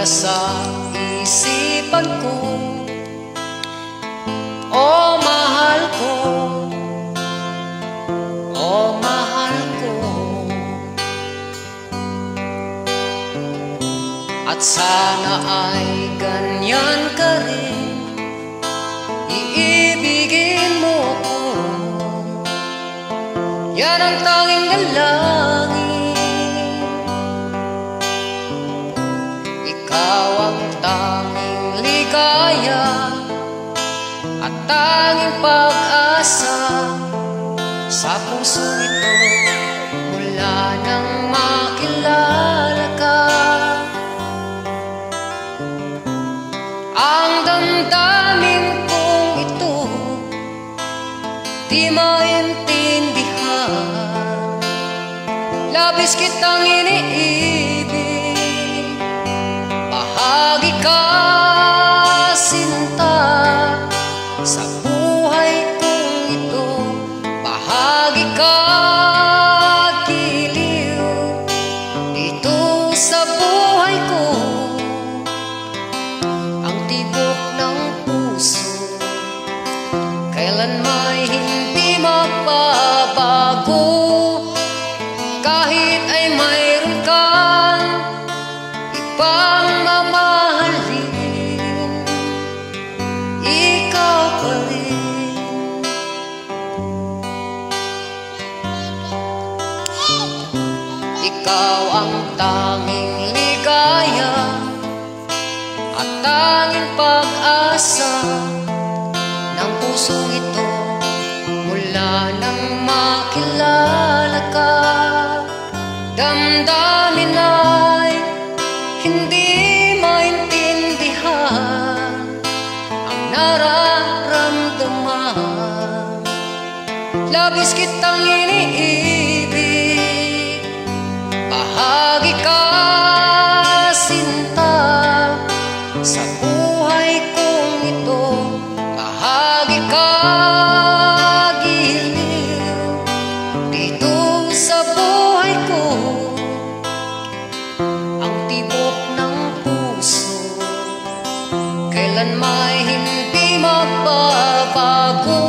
sa isipan ko. Oh mahal ko, oh mahal ko. At sana ay ganyan ka rin, iibigin mo ko. Yan ang tanging dalangin. Ikaw ang tanging ligaya at tanging pag-asa sa puso ito mula nang makilala ka. Ang damdamin kong ito di maintindihan, labis kitang iniibig, bahagi ka sinta sa buhay kong ito, bahagi ka giliw dito sa buhay ko. Ang tibok ng puso kailan may hindi magbabago, kahit ay mayroon kang ibang mamahalin, ikaw pa rin. Ikaw ang tanging ligaya at tanging pag-asa ng pusong ito mula nang makilala ka. Damdamin ay hindi maintindihan ang nararamdaman, labis kitang iniibig, bahagi ka sinta sa buhay kong ito, bahagi ka giliw dito sa buhay ko. Ang tibok ng puso kailan may hindi magbabago,